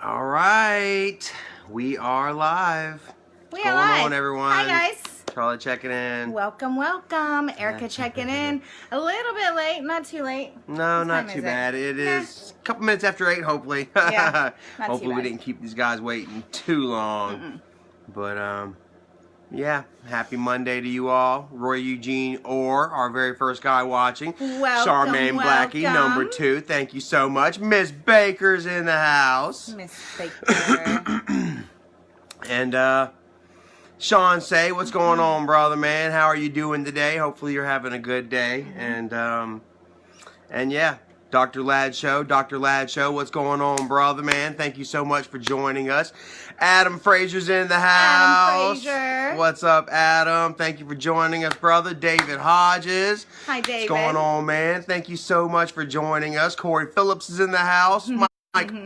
All right, we are live. We What's are going live. on, everyone? Hi, guys. Charlie checking in. Welcome, welcome. Erica checking in. A little bit late, not too late. No, What not time too is bad. It is a couple minutes after 8, hopefully. Yeah, not too Hopefully we bad. didn't keep these guys waiting too long. But, yeah, happy Monday to you all. Roy Eugene Orr, our very first guy watching. Welcome, Charmaine Blackie, welcome. number 2. Thank you so much. Miss Baker's in the house. Miss Baker. And, Sean Say, what's going on, brother, man? How are you doing today? Hopefully you're having a good day. And yeah, Dr. Ladd Show, what's going on, brother, man? Thank you so much for joining us. Adam Frazier's in the house. Adam Frazier. What's up, Adam? Thank you for joining us, brother. David Hodges. Hi, David. What's going on, man? Thank you so much for joining us. Corey Phillips is in the house. Mike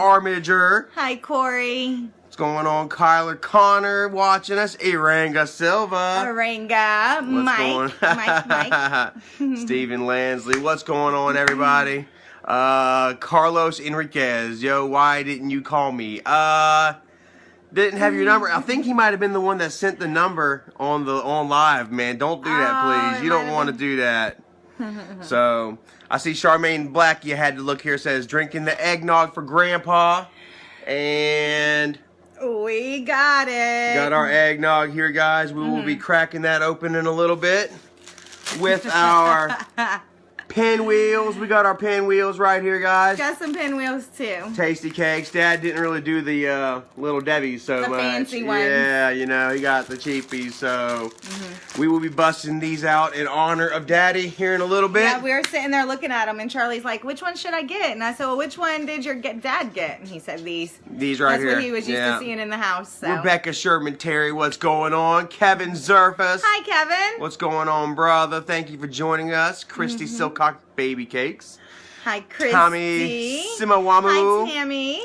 Armiger. Hi, Corey. What's going on? Kyler Connor watching us. Iranga Silva. Aranga. Mike. Stephen Lansley. What's going on, everybody? Carlos Enriquez. Yo, why didn't you call me? Didn't have your number. I think he might have been the one that sent the number on live, man. Don't do that, please. You don't want to do that. So, I see Charmaine Black, you had to look here, says, drinking the eggnog for Grandpa. And We got it. got our eggnog here, guys. We will be cracking that open in a little bit with our pinwheels. We got our pinwheels right here, guys. Got some pinwheels, too. Tasty cakes. Dad didn't really do the Little Debbie's so The much. fancy ones. Yeah, you know, he got the cheapies. So we will be busting these out in honor of Daddy here in a little bit. Yeah, we were sitting there looking at them, and Charlie's like, which one should I get? And I said, well, which one did your dad get? And he said, these. These right That's here. what he was used to seeing in the house. So. Rebecca Sherman Terry, what's going on? Kevin Zerfus. Hi, Kevin. What's going on, brother? Thank you for joining us. Christy Silcock Baby Cakes. Hi, Christy. Tommy Simawamu. Hi, Tammy.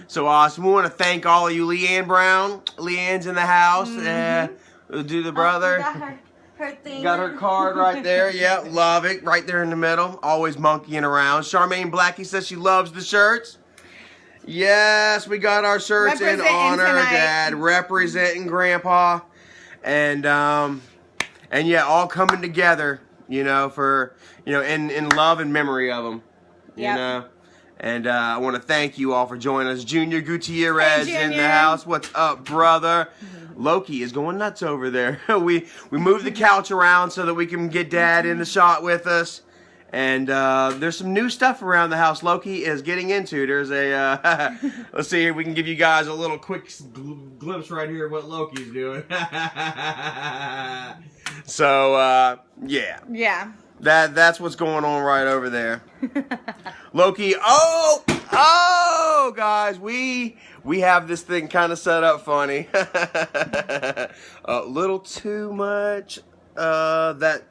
So awesome. We want to thank all of you. Leanne Brown. Leanne's in the house. We'll do the brother. Got her thing. Got her card right there. Yeah, love it. Right there in the middle. Always monkeying around. Charmaine Blackie says she loves the shirts. Yes, we got our shirts in honor of Dad. Representing Grandpa. And yeah, all coming together, you know, for, you know, in love and memory of them, you know. And I want to thank you all for joining us. Junior Gutierrez in the house. What's up, brother? Loki is going nuts over there. we moved the couch around so that we can get Dad in the shot with us. And there's some new stuff around the house Loki is getting into. There's a, let's see here, we can give you guys a little quick glimpse right here of what Loki's doing. So, yeah. Yeah. That's what's going on right over there. Loki, guys, we have this thing kind of set up funny. A little too much, that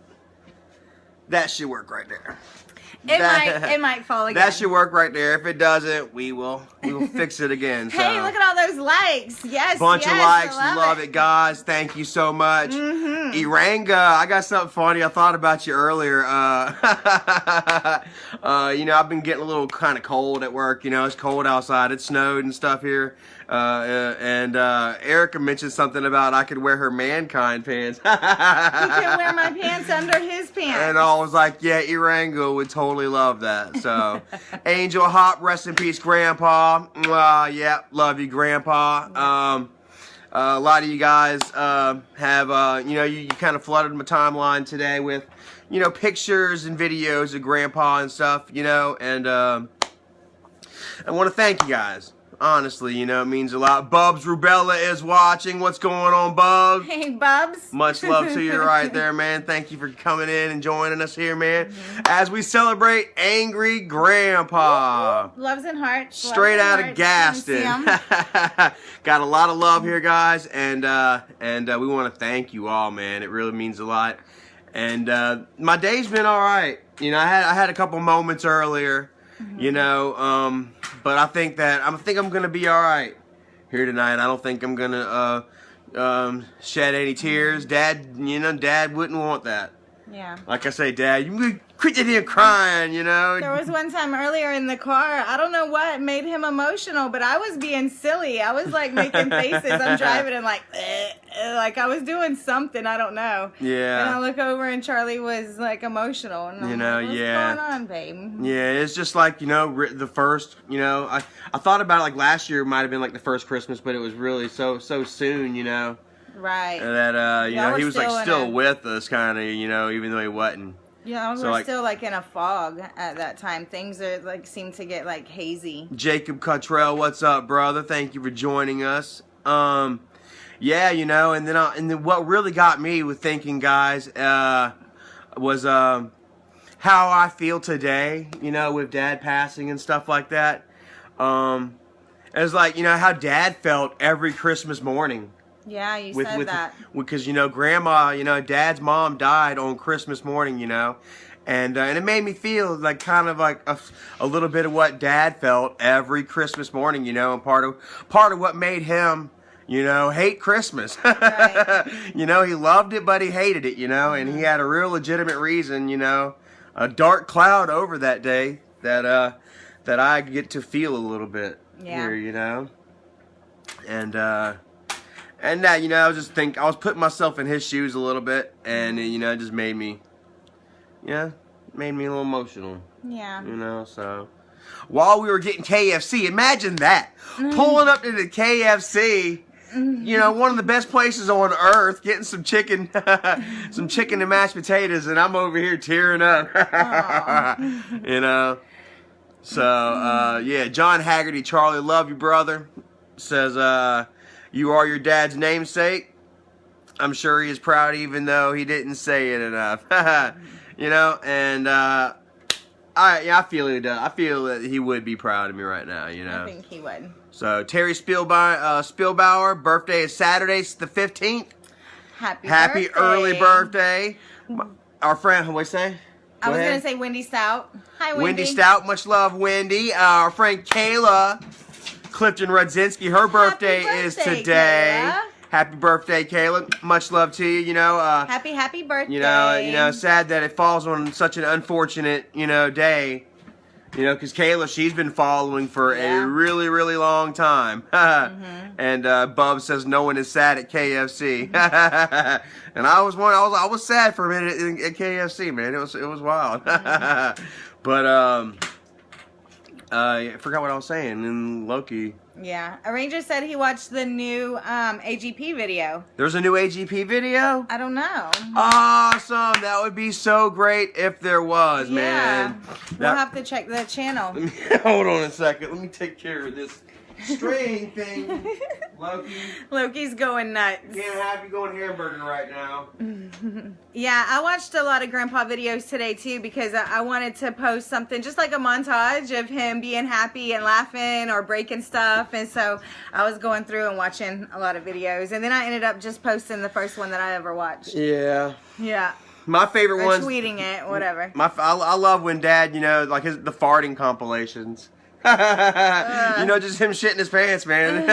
should work right there. It might fall again. That should work right there. If it doesn't, we will fix it again. So. Hey, look at all those likes. Yes, Bunch of likes. I Love it, guys. Thank you so much. Iranga, I got something funny. I thought about you earlier. You know, I've been getting a little kind of cold at work. You know, it's cold outside. It snowed and stuff here. And Erica mentioned something about I could wear her mankind pants. He can wear my pants under his pants. And I was like, yeah, Irango would totally love that. So, Angel Hop, rest in peace, Grandpa. Yeah, love you, Grandpa. A lot of you guys have, you know, you kind of flooded my timeline today with, you know, pictures and videos of Grandpa and stuff, you know, and I want to thank you guys. Honestly, you know, it means a lot. Bubs Rubella is watching. What's going on, Bubs? Hey, Bubs. Much love to you right there, man. Thank you for coming in and joining us here, man. As we celebrate Angry Grandpa. Loves and hearts. Straight out of Gaston. Got a lot of love here, guys. And we want to thank you all, man. It really means a lot. And my day's been all right. You know, I had a couple moments earlier, you know, but I think I'm gonna be all right here tonight. I don't think I'm gonna shed any tears. Dad, you know, Dad wouldn't want that. Yeah. Like I say, Dad, you quit that damn crying, you know. There was one time earlier in the car, I don't know what made him emotional, but I was being silly. I was like making faces. I'm driving and like I was doing something, I don't know. Yeah. And I look over and Charlie was like emotional. And I'm like, what's going on, babe? Yeah, it's just like, you know, the first, you know, I thought about it like last year might have been like the first Christmas, but it was really so soon, you know. Right. That, you know, he was like still with us kind of, you know, even though he wasn't. Yeah, we're still like in a fog at that time. Things are like seem to get like hazy. Jacob Cottrell, what's up, brother? Thank you for joining us. Yeah, you know, and then what really got me with thinking, guys, was how I feel today, you know, with Dad passing and stuff like that. It was like, you know, how Dad felt every Christmas morning. Yeah, you said that. Because, you know, Grandma, you know, Dad's mom died on Christmas morning, you know. And it made me feel like kind of like a little bit of what Dad felt every Christmas morning, you know. And part of what made him, you know, hate Christmas. Right. You know, he loved it, but he hated it, you know. And he had a real legitimate reason, you know. A dark cloud over that day that I get to feel a little bit here, you know. And you know, I was putting myself in his shoes a little bit, and you know, it just made me a little emotional. Yeah. You know, so while we were getting KFC, imagine that, pulling up to the KFC, you know, one of the best places on earth, getting some chicken, some chicken and mashed potatoes, and I'm over here tearing up. You know, so yeah, John Haggerty, Charlie, love you, brother. Says, you are your dad's namesake. I'm sure he is proud even though he didn't say it enough. You know, and I feel he does. I feel that he would be proud of me right now, you know. I think he would. So, Terry Spielbauer, birthday is Saturday, the 15th. Happy early birthday. Our friend, what did I say? I was going to say Wendy Stout. Hi, Wendy. Wendy Stout, much love, Wendy. Our friend Kayla Clifton Rudzinski, her birthday is today. Kayla. Happy birthday, Kayla. Much love to you, you know. Happy birthday. You know, sad that it falls on such an unfortunate, you know, day. You know, because Kayla, she's been following for a really, really long time. And Bub says no one is sad at KFC. And I was sad for a minute at KFC, man. It was wild. But I forgot what I was saying. And Loki. Yeah. Arranger said he watched the new AGP video. There's a new AGP video? I don't know. Awesome. That would be so great if there was, man. We'll have to check that channel. Hold on a second. Let me take care of this string thing. Loki's going nuts. Can't have you going hamburger right now. Yeah, I watched a lot of Grandpa videos today too because I wanted to post something just like a montage of him being happy and laughing or breaking stuff, and so I was going through and watching a lot of videos, and then I ended up just posting the first one that I ever watched. Yeah. Yeah. My favorite one. Tweeting it, whatever. I love when Dad, you know, like the farting compilations. You know, just him shitting his pants, man.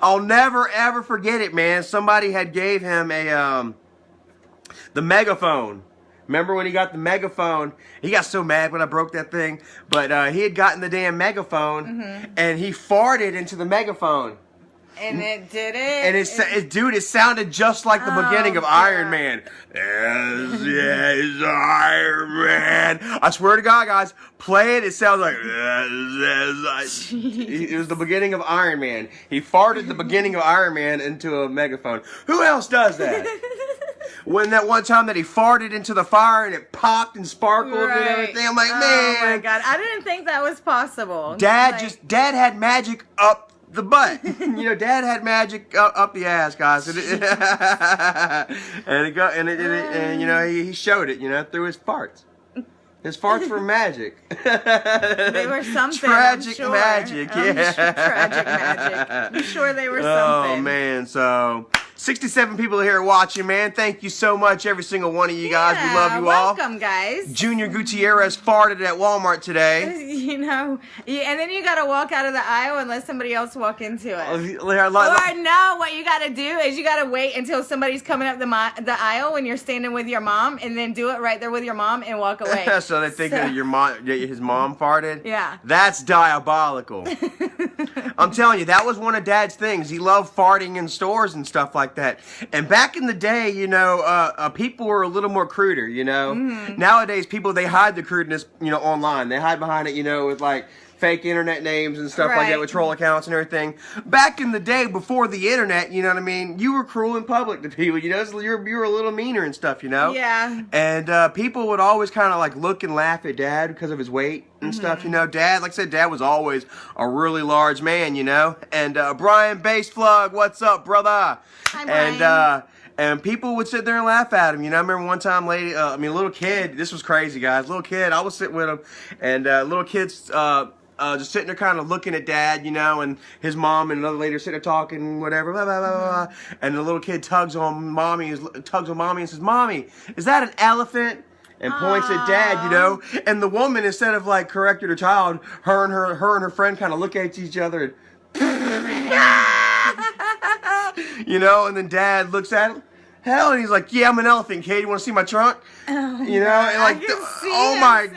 I'll never ever forget it, man. Somebody had gave him the megaphone. Remember when he got the megaphone? He got so mad when I broke that thing. But he had gotten the damn megaphone, and he farted into the megaphone. And it did it? And dude, it sounded just like the beginning of Iron Man. Yes, Iron Man. I swear to God, guys, play it. It sounds like it was the beginning of Iron Man. He farted the beginning of Iron Man into a megaphone. Who else does that? When that one time that he farted into the fire and it popped and sparkled and everything, I'm like, man. Oh my God, I didn't think that was possible. Dad had magic up the butt. You know, Dad had magic up the ass, guys. And you know, he showed it, you know, through his farts. His farts were magic. They were something. Tragic magic, yeah. Tragic magic. I'm sure they were something. Oh man, so 67 people here watching, man. Thank you so much, every single one of you guys. We love you all. Welcome, guys. Junior Gutierrez farted at Walmart today. You know, and then you gotta walk out of the aisle and let somebody else walk into it. Or no, what you gotta do is you gotta wait until somebody's coming up the aisle when you're standing with your mom, and then do it right there with your mom and walk away. So they think that his mom farted? Yeah. That's diabolical. I'm telling you, that was one of Dad's things. He loved farting in stores and stuff like that. And back in the day, you know, people were a little more cruder, you know. Mm-hmm. Nowadays, people, they hide the crudeness, you know, online. They hide behind it, you know, with like fake internet names and stuff like that, with troll accounts and everything. Back in the day, before the internet, you know what I mean, you were cruel in public to people, you know, so you were a little meaner and stuff, you know. Yeah. And people would always kind of like look and laugh at Dad because of his weight and stuff, you know. Dad, like I said, Dad was always a really large man, you know. And Brian Baseplug, what's up, brother? Hi, Brian. And people would sit there and laugh at him. You know, I remember one time, a little kid, this was crazy, guys. Little kid, I was sitting with him, and little kids just sitting there kind of looking at Dad, you know, and his mom and another lady are sitting there talking, whatever, blah, blah, blah, blah, blah. And the little kid tugs on mommy and says, "Mommy, is that an elephant?" And points at Dad, you know. And the woman, instead of like correcting her child, her and her friend kind of look at each other and you know, and then Dad looks at him. Hell, and he's like, "Yeah, I'm an elephant, kid. You want to see my trunk?" Oh, you know, and like, oh my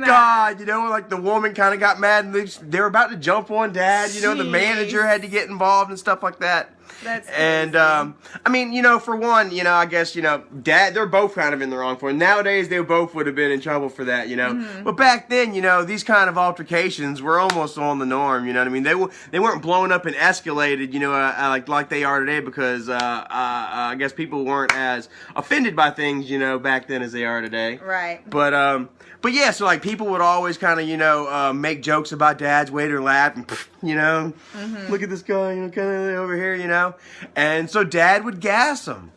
God, you know, like the woman kind of got mad, and they were about to jump on Dad. You know, the manager had to get involved and stuff like that. That's crazy. And I mean, you know, for one, you know, I guess, you know, Dad, they're both kind of in the wrong for it. Nowadays, they both would have been in trouble for that, you know. Mm-hmm. But back then, you know, these kind of altercations were almost on the norm. You know what I mean? They weren't blown up and escalated, you know, like they are today, because I guess people weren't as offended by things, you know, back then as they are today. Right. But yeah, so like people would always kind of, you know, make jokes about Dad's weight or laugh, and you know, look at this guy, you know, kind of over here, you know, and so Dad would gas him.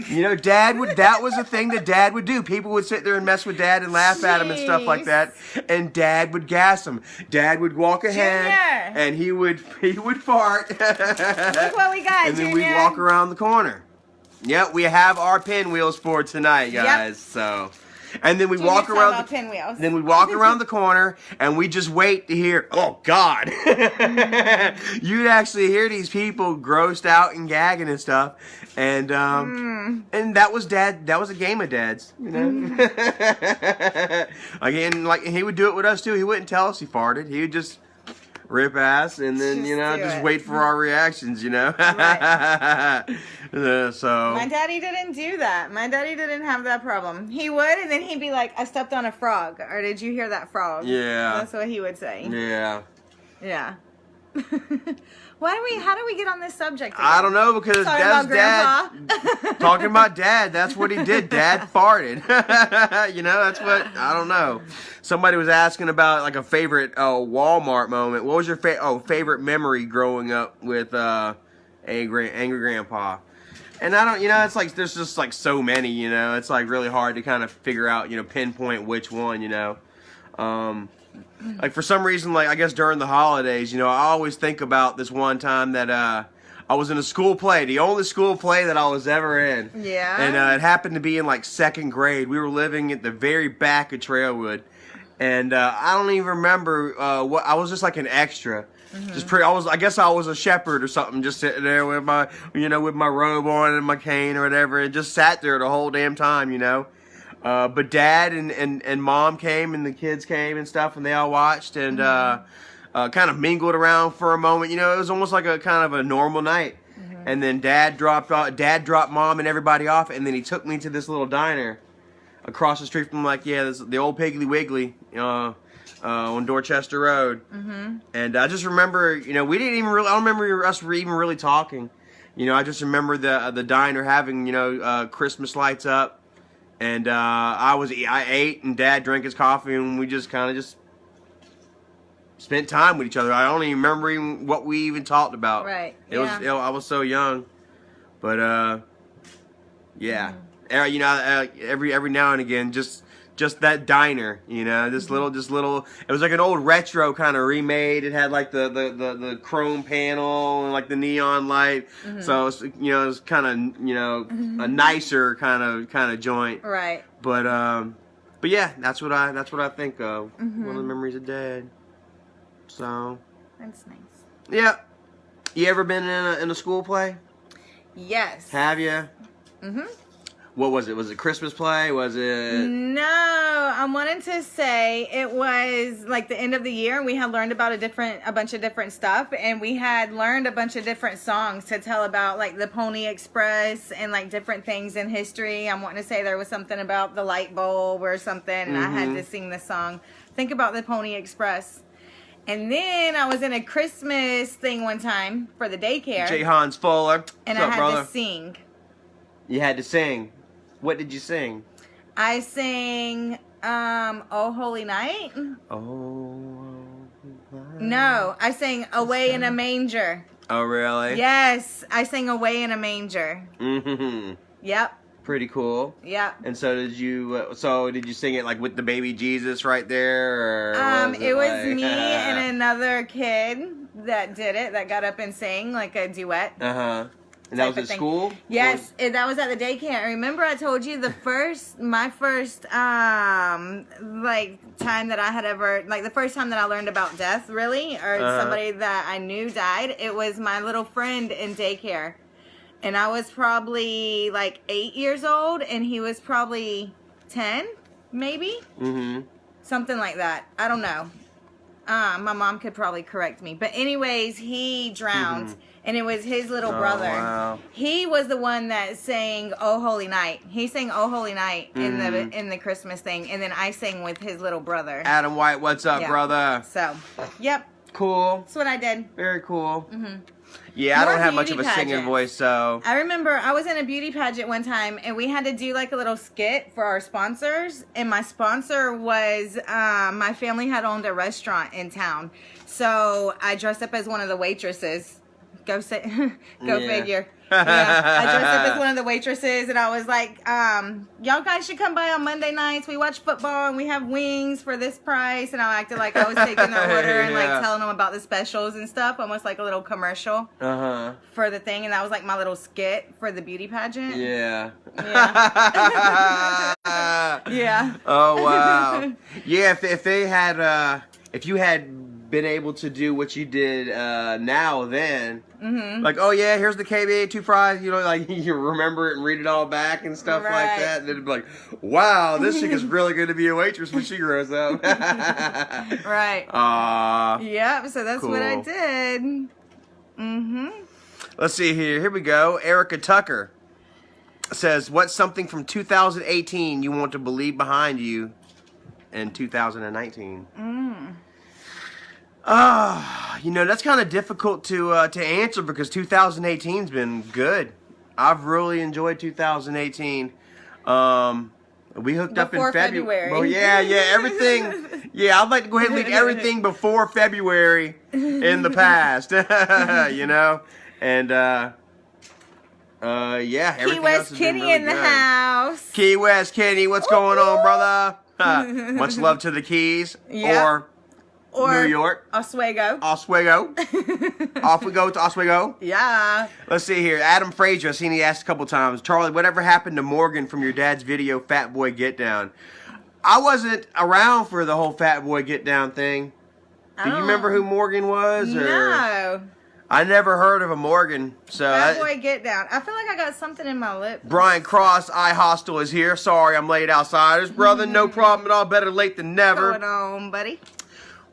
You know, that was a thing that Dad would do. People would sit there and mess with Dad and laugh at him and stuff like that, and Dad would gas him. Dad would walk ahead, and he would fart. Look what we got, and then we'd walk around the corner. Yep, we have our pinwheels for tonight, guys. Yep. So. And then we walk around. Then we walk around the corner, and we just wait to hear. Oh God! You'd actually hear these people grossed out and gagging and stuff, and that was Dad. That was a game of Dad's, you know. Again, like he would do it with us too. He wouldn't tell us he farted. He would just rip ass, and then just wait for our reactions, you know. Right. So my daddy didn't do that. My daddy didn't have that problem. He would, and then he'd be like, "I stepped on a frog," or "Did you hear that frog?" Yeah, that's what he would say. Yeah. How do we get on this subject again? I don't know, because that's Dad. Talking about Dad, that's what he did. Dad farted. You know, that's what, I don't know. Somebody was asking about like a favorite Walmart moment. What was your favorite memory growing up with Angry Grandpa? And I don't, you know, it's like, there's just like so many, you know. It's like really hard to kind of figure out, you know, pinpoint which one, you know. Like for some reason, like I guess during the holidays, you know, I always think about this one time that I was in a school play, the only school play that I was ever in. Yeah. And it happened to be in like second grade. We were living at the very back of Trailwood, and I don't even remember what. I was just like an extra. I guess I was a shepherd or something, just sitting there with my, you know, with my robe on and my cane or whatever, and just sat there the whole damn time, you know. But Dad and Mom came, and the kids came and stuff, and they all watched and kind of mingled around for a moment. You know, it was almost like a kind of a normal night. And then Dad dropped Mom and everybody off, and then he took me to this little diner across the street from the old Piggly Wiggly on Dorchester Road. And I just remember, you know, I don't remember us even really talking. You know, I just remember the diner having, you know, Christmas lights up. And I ate, and Dad drank his coffee, and we just kind of just spent time with each other. I don't even remember what we even talked about. Right. I was so young, but yeah. You know, every now and again, just just that diner, you know, this little, it was like an old retro kind of remade. It had like the chrome panel and like the neon light. So, it's, you know, it's kind of, you know, a nicer kind of joint. Right. But yeah, that's what I think of. One of the memories of Dad. So. That's nice. Yeah. You ever been in a school play? Yes. Have you? What was it? Was it Christmas play? Was it? No, I wanted to say it was like the end of the year, and we had learned about a bunch of different stuff, and we had learned a bunch of different songs to tell about like the Pony Express and like different things in history. I'm wanting to say there was something about the light bulb or something, and I had to sing the song. Think about the Pony Express. And then I was in a Christmas thing one time for the daycare. J. Hans Fuller. And What's I up, had brother? to sing. You had to sing. What did you sing? I sang Oh Holy Night. Oh. No, I sang Away in a Manger. Oh, really? Yes, I sang Away in a Manger. Yep. Pretty cool. Yep. And so did you? Did you sing it like with the baby Jesus right there? Or it was me and another kid that did it. That got up and sang like a duet. And that was at school? Yes, that was at the daycare. Remember I told you my first like time that I had ever, like the first time that I learned about death really, or somebody that I knew died, it was my little friend in daycare. And I was probably like 8 years old and he was probably 10, maybe? Something like that. I don't know. My mom could probably correct me. But anyways, he drowned. And it was his little brother. Wow. He was the one that sang "Oh Holy Night." He sang "Oh Holy Night" in the Christmas thing, and then I sang with his little brother. Adam White, what's up, brother? So, yep. Cool. That's what I did. Very cool. Yeah, I don't have much of a singing voice, so. I remember I was in a beauty pageant one time, and we had to do like a little skit for our sponsors. And my sponsor was my family had owned a restaurant in town, so I dressed up as one of the waitresses. Go figure. Yeah, I dressed up as one of the waitresses, and I was like, y'all guys should come by on Monday nights. We watch football, and we have wings for this price. And I acted like I was taking their order and like telling them about the specials and stuff, almost like a little commercial for the thing. And that was like my little skit for the beauty pageant. Yeah. Yeah. Oh, wow. Yeah, if they had, if you had been able to do what you did now then, like, oh yeah, here's the KBA 2 fries, you know, like you remember it and read it all back and stuff like that, and it'd be like, wow, this chick is really going to be a waitress when she grows up. Right. Yep, so that's what I did. Let's see here we go. Erica Tucker says, what's something from 2018 you want to believe behind you in 2019? You know, that's kind of difficult to answer because 2018's been good. I've really enjoyed 2018. We hooked up in February. Well, yeah, everything. Yeah, I'd like to go ahead and leave everything before February in the past. You know, and yeah, everything Key West else has Kenny been really in the good. house. Key West Kenny, what's going on, brother? Much love to the Keys. Yep. Or New York. Oswego. Off we go to Oswego. Yeah. Let's see here. Adam Frazier, I've seen he asked a couple times. Charlie, whatever happened to Morgan from your dad's video, Fat Boy Get Down? I wasn't around for the whole Fat Boy Get Down thing. Do you remember who Morgan was? Or? No. I never heard of a Morgan. So Fat Boy Get Down. I feel like I got something in my lip. Brian Cross, I Hostel is here. Sorry, I'm late, outsiders. Brother, no problem at all. Better late than never. What's going on, buddy?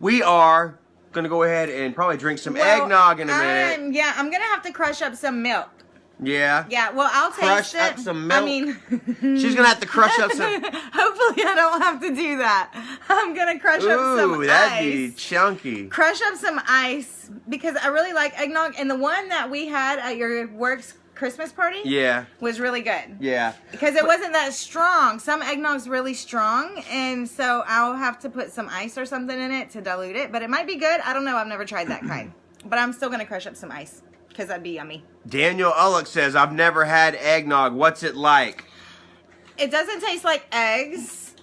We are going to go ahead and probably drink some eggnog in a minute. Yeah, I'm going to have to crush up some milk. Yeah? Yeah, well, I'll taste it. Crush up some milk? I mean... She's going to have to crush up some... Hopefully I don't have to do that. I'm going to crush up some ice. Ooh, that'd be chunky. Crush up some ice because I really like eggnog. And the one that we had at your work's Christmas party was really good. Yeah. Because it wasn't that strong. Some eggnog's really strong, and so I'll have to put some ice or something in it to dilute it. But it might be good. I don't know. I've never tried that kind. But I'm still going to crush up some ice because that'd be yummy. Daniel Ullick says, I've never had eggnog. What's it like? It doesn't taste like eggs.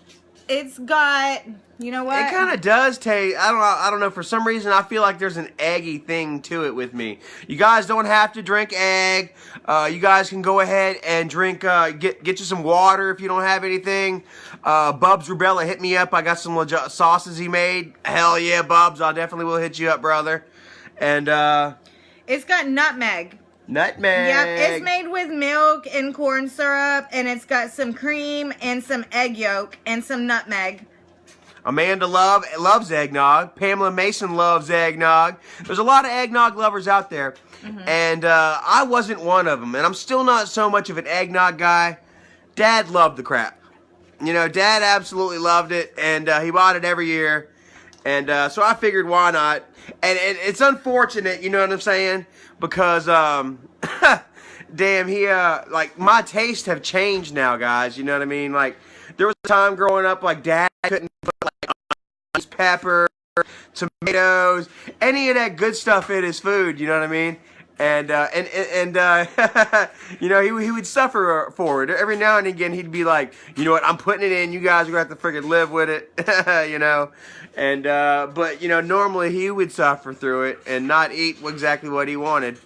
It's got, you know what? It kind of does taste. I don't know. For some reason, I feel like there's an eggy thing to it with me. You guys don't have to drink egg. You guys can go ahead and drink. Get you some water if you don't have anything. Bubs Rubella hit me up. I got some sauces he made. Hell yeah, Bubs! I definitely will hit you up, brother. And it's got nutmeg. Nutmeg. Yep, it's made with milk and corn syrup, and it's got some cream and some egg yolk and some nutmeg. Amanda loves eggnog. Pamela Mason loves eggnog. There's a lot of eggnog lovers out there. And I wasn't one of them. And I'm still not so much of an eggnog guy. Dad loved the crap. You know, Dad absolutely loved it. And he bought it every year. And so I figured, why not? And it's unfortunate, you know what I'm saying? Because, damn, like, my tastes have changed now, guys. You know what I mean? Like, there was a time growing up, like, Dad couldn't put, like, onions, pepper, tomatoes, any of that good stuff in his food, you know what I mean? And you know, he would suffer for it. Every now and again, he'd be like, you know what, I'm putting it in, you guys are going to have to freaking live with it, you know? And, but, you know, normally he would suffer through it and not eat exactly what he wanted.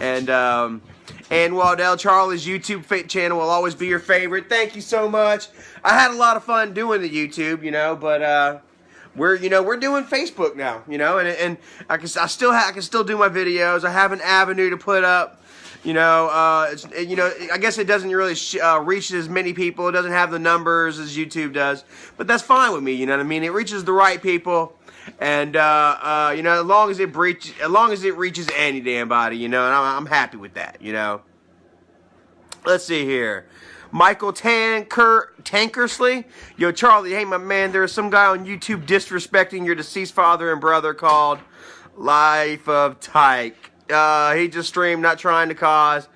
And Waddell, Charlie's YouTube channel will always be your favorite. Thank you so much. I had a lot of fun doing the YouTube, you know, but, we're doing Facebook now, you know, and I can still do my videos. I have an avenue to put up, you know, I guess it doesn't really reach as many people. It doesn't have the numbers as YouTube does, but that's fine with me, you know what I mean? It reaches the right people, and you know, as long as it reaches any damn body, you know, and I'm happy with that, you know. Let's see here. Michael Tankersley. Yo, Charlie, hey, my man, there's some guy on YouTube disrespecting your deceased father and brother called Life of Tyke. He just streamed, not trying to cause.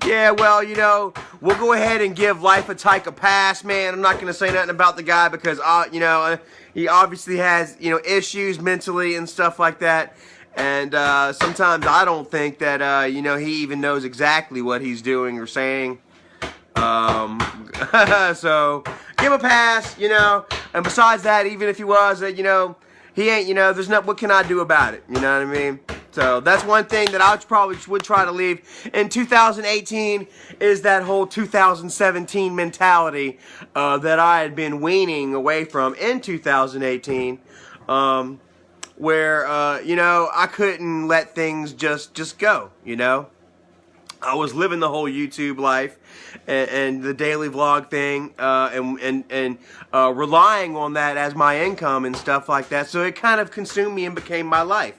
Yeah, well, you know, we'll go ahead and give Life of Tyke a pass, man. I'm not going to say nothing about the guy because, you know, he obviously has, you know, issues mentally and stuff like that. And sometimes I don't think that, you know, he even knows exactly what he's doing or saying. So give him a pass, you know, and besides that, even if he was, you know, he ain't, you know, there's not, what can I do about it, you know what I mean? So that's one thing that I probably would try to leave in 2018 is that whole 2017 mentality, that I had been weaning away from in 2018, where, you know, I couldn't let things just go, you know? I was living the whole YouTube life and the daily vlog thing, and relying on that as my income and stuff like that. So it kind of consumed me and became my life.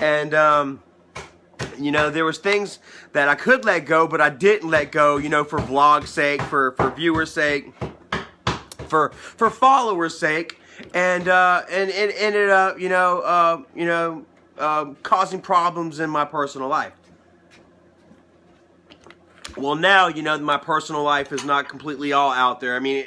And, you know, there was things that I could let go, but I didn't let go, you know, for vlog's sake, for viewers' sake, for followers' sake. And it ended up, you know, causing problems in my personal life. Well, now, you know, my personal life is not completely all out there. I mean,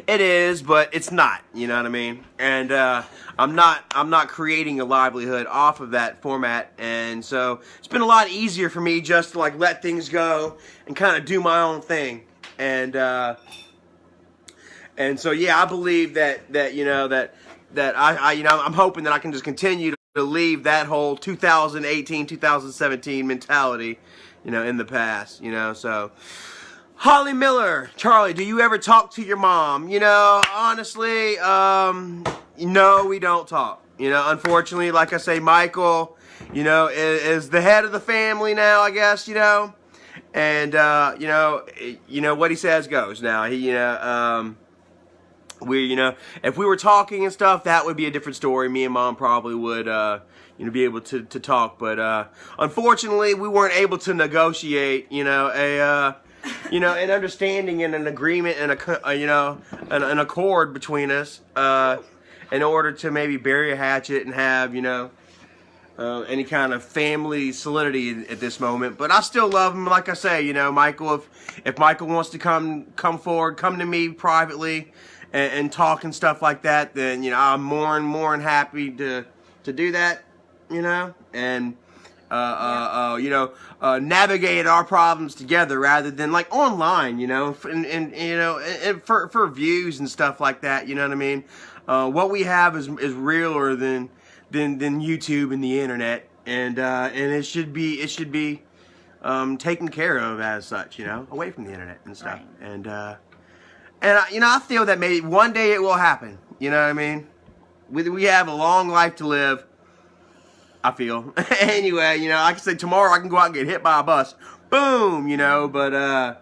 it is, but it's not, you know what I mean? And I'm not creating a livelihood off of that format. And so it's been a lot easier for me just to, like, let things go and kind of do my own thing. And so, yeah, I believe that you know, that I you know, I'm hoping that I can just continue to leave that whole 2018, 2017 mentality, you know, in the past, you know. So Holly Miller, Charlie, do you ever talk to your mom? You know, honestly, no, we don't talk. You know, unfortunately, like I say, Michael, you know, is the head of the family now, I guess, you know. And you know what he says goes. Now he, you know, you know, if we were talking and stuff, that would be a different story. Me and Mom probably would, you know, be able to talk. But unfortunately, we weren't able to negotiate, you know, an understanding and an agreement and you know, an accord between us, in order to maybe bury a hatchet and have, you know, any kind of family solidity at this moment. But I still love him. Like I say, you know, Michael, if Michael wants to come forward, come to me privately and talk and stuff like that, then, you know, I'm more and happy to do that, you know. And navigate our problems together rather than like online, and for views and stuff like that. You know what I mean? What we have is realer than YouTube and the internet, and it should be taken care of as such, away from the internet and stuff. Right. And I feel that maybe one day it will happen. You know what I mean? We have a long life to live. I feel. Anyway, I can say tomorrow I can go out and get hit by a bus. Boom, but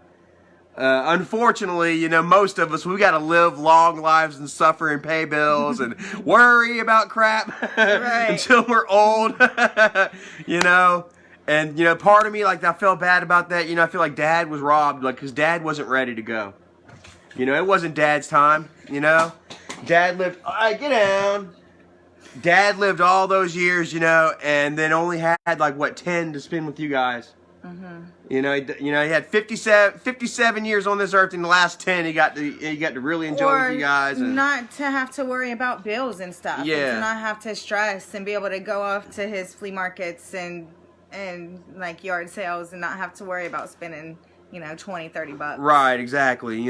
unfortunately, most of us, we got to live long lives and suffer and pay bills and worry about crap until we're old, And, part of me, like, I felt bad about that. I feel like Dad was robbed, like, because Dad wasn't ready to go. It wasn't Dad's time, Dad lived, all right, get down. Dad lived all those years, and then only had, 10 to spend with you guys. Mm-hmm. He had 57 years on this earth. In the last 10, he got to really enjoy with you guys, and not to have to worry about bills and stuff. Yeah, and to not have to stress and be able to go off to his flea markets and like yard sales and not have to worry about spending $20-$30. Right, exactly.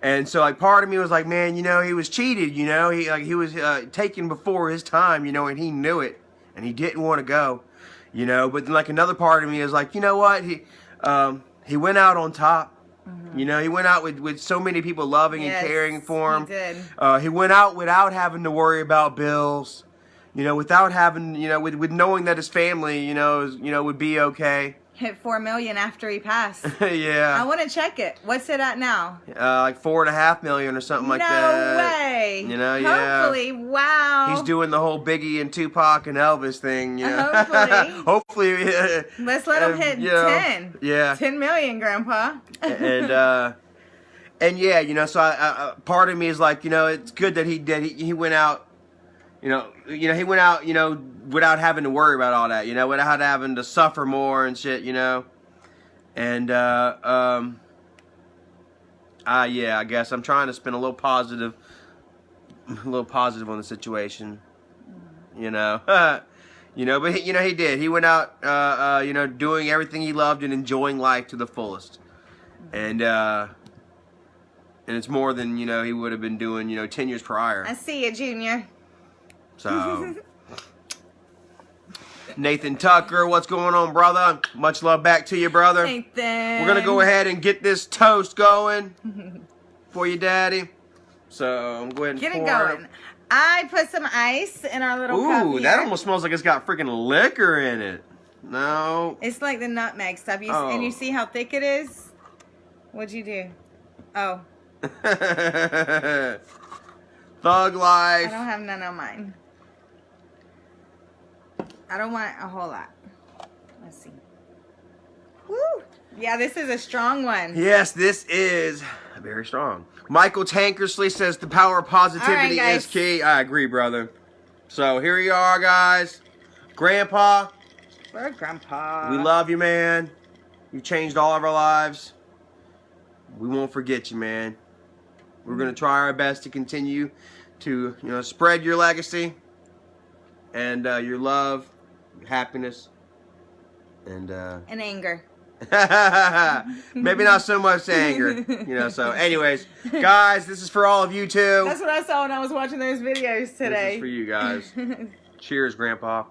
And so part of me was like, man, he was cheated. He was taken before his time. And he knew it, and he didn't want to go. But then another part of me is like, you know what? He went out on top. Mm-hmm. He went out with so many people loving and caring for him. He did. He went out without having to worry about bills. Without having, with knowing that his family, would be okay. Hit 4 million after he passed. Yeah. I want to check it. What's it at now? Like 4.5 million or something like that. No way. Yeah. Hopefully, wow. He's doing the whole Biggie and Tupac and Elvis thing. Hopefully. Hopefully. Let's let him hit 10. Yeah. 10 million, Grandpa. And yeah, so I part of me is like, it's good that he went out. He went out, without having to worry about all that, without having to suffer more and shit, And, yeah, I guess I'm trying to spin a little positive on the situation, but he did. He went out, doing everything he loved and enjoying life to the fullest. And it's more than, he would have been doing, 10 years prior. I see you, Junior. So, Nathan Tucker, what's going on, brother? Much love back to you, brother. Nathan. We're going to go ahead and get this toast going for you, Daddy. So, I'm going to get it going. I put some ice in our little cup here. Ooh, that almost smells like it's got freaking liquor in it. No. It's like the nutmeg stuff. And you see how thick it is? What'd you do? Oh. Thug life. I don't have none on mine. I don't want a whole lot. Let's see. Woo! Yeah, this is a strong one. Yes, this is very strong. Michael Tankersley says the power of positivity is key. I agree, brother. So here you are, guys. Grandpa. We're Grandpa. We love you, man. You changed all of our lives. We won't forget you, man. We're going to try our best to continue to, spread your legacy and your love, your happiness, and anger. Maybe not so much anger, So, anyways, guys, this is for all of you too. That's what I saw when I was watching those videos today. This is for you guys. Cheers, Grandpa.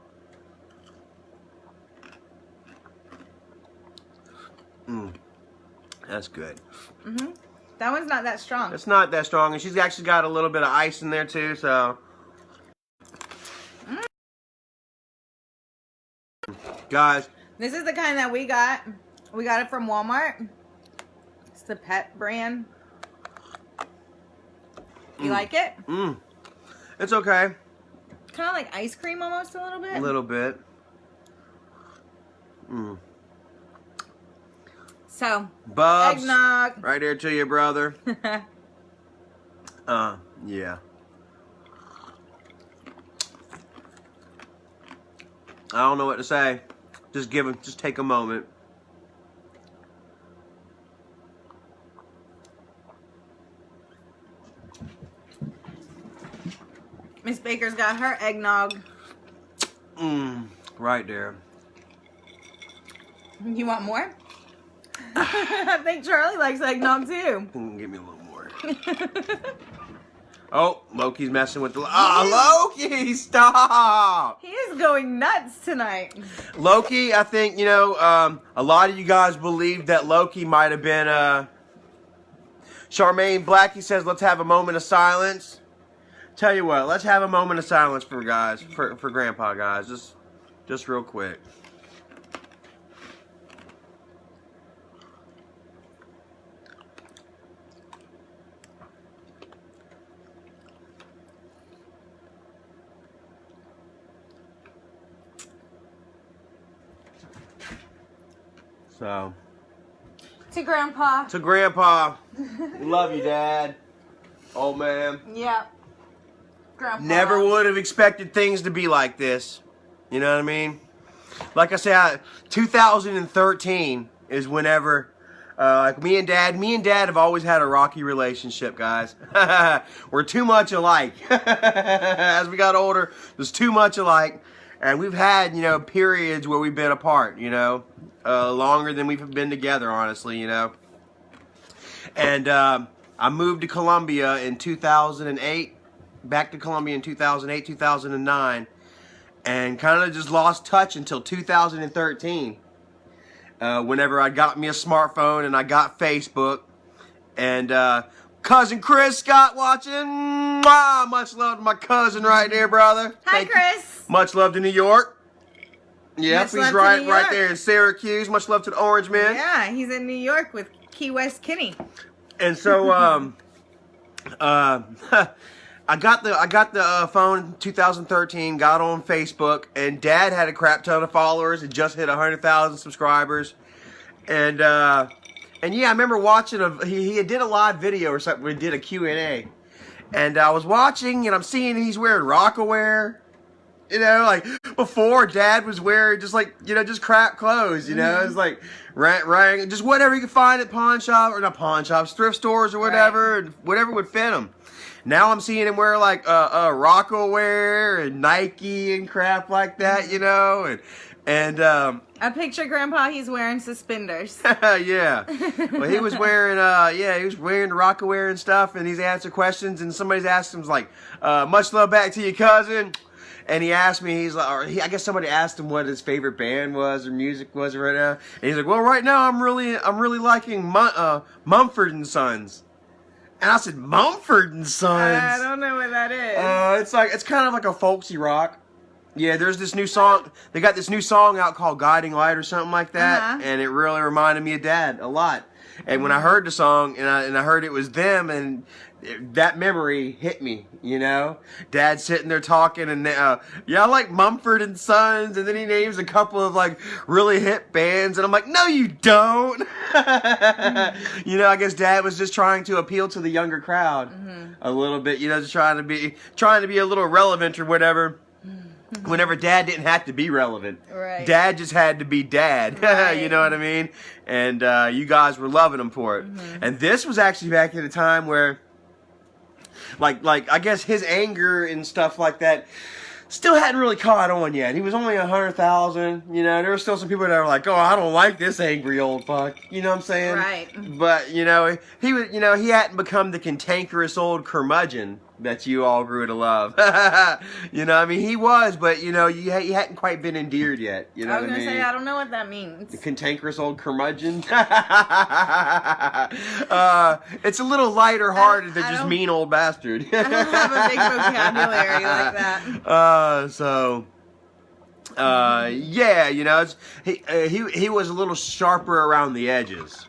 That's good. Mhm. That one's not that strong. It's not that strong, and she's actually got a little bit of ice in there too, so. Guys. This is the kind that we got. We got it from Walmart. It's the Pet brand. You like it? It's okay. Kind of like ice cream almost a little bit. A little bit. So, Bubs, eggnog. right here to you, brother. Yeah. I don't know what to say. Just take a moment. Miss Baker's got her eggnog. Right there. You want more? I think Charlie likes eggnog too. Give me a little more. Oh, Loki's messing with the... Loki, stop! He is going nuts tonight. Loki, I think, you know, a lot of you guys believe that Loki might have been... Charmaine Blackie says, let's have a moment of silence. Tell you what, let's have a moment of silence for guys, for Grandpa, guys. Just real quick. So, To Grandpa. to Grandpa, love you, Dad. Old man. Yep. Grandpa. Never would have expected things to be like this. You know what I mean? Like I said, 2013 is whenever, like me and Dad have always had a rocky relationship, guys. We're too much alike. As we got older, there's too much alike. And we've had, you know, periods where we've been apart, you know. Longer than we've been together, honestly, you know. And I moved to Colombia in 2008, back to Colombia in 2008, 2009, and kind of just lost touch until 2013. Whenever I got me a smartphone and I got Facebook, and cousin Chris Scott watching. Mwah! Much love to my cousin right there, brother. Hi, Chris. Much love to New York. Yep, Much he's love to New right York. there in Syracuse. Much love to the Orange Man. Yeah, he's in New York with Key West Kenny. And so, I got the phone in 2013. Got on Facebook, and Dad had a crap ton of followers. It just hit 100,000 subscribers, and yeah, I remember watching he did a live video or something. We did a Q&A, and I was watching, and I'm seeing he's wearing Rockaware. You know, like before, Dad was wearing just like, you know, just crap clothes. You know, it's like just whatever you could find at pawn shop or not pawn shops, thrift stores or whatever, and whatever would fit him. Now I'm seeing him wear like Rockaware and Nike and crap like that. You know, and I picture Grandpa. He's wearing suspenders. yeah. Well, he was wearing he was wearing Rockaware and stuff, and he's answering questions, and somebody's asked him like, much love back to your cousin. And he asked me, I guess somebody asked him what his favorite band was or music was right now. And he's like, well, right now I'm really liking Mumford & Sons. And I said, Mumford & Sons? I don't know what that is. It's kind of like a folksy rock. Yeah, there's this new song. They got this new song out called Guiding Light or something like that. And it really reminded me of Dad a lot. And when I heard the song and I heard it was them, and that memory hit me, you know. Dad sitting there talking, and yeah, I like Mumford & Sons, and then he names a couple of like really hip bands, and I'm like, no, you don't. You know, I guess Dad was just trying to appeal to the younger crowd a little bit, you know, just trying to be a little relevant or whatever. Whenever Dad didn't have to be relevant. Right. Dad just had to be Dad. Right. You know what I mean? And you guys were loving him for it. And this was actually back at a time where, like I guess his anger and stuff like that still hadn't really caught on yet. He was only 100,000. You know, there were still some people that were like, "Oh, I don't like this angry old fuck." You know what I'm saying? Right. But you know, he was. You know, he hadn't become the cantankerous old curmudgeon that you all grew to love. You know, I mean, he was, but you know, he hadn't quite been endeared yet. You know I was what I gonna mean? say I don't know what that means. The cantankerous old curmudgeon. It's a little lighter hearted than just mean old bastard. I don't have a big vocabulary like that. Yeah, you know, he was a little sharper around the edges.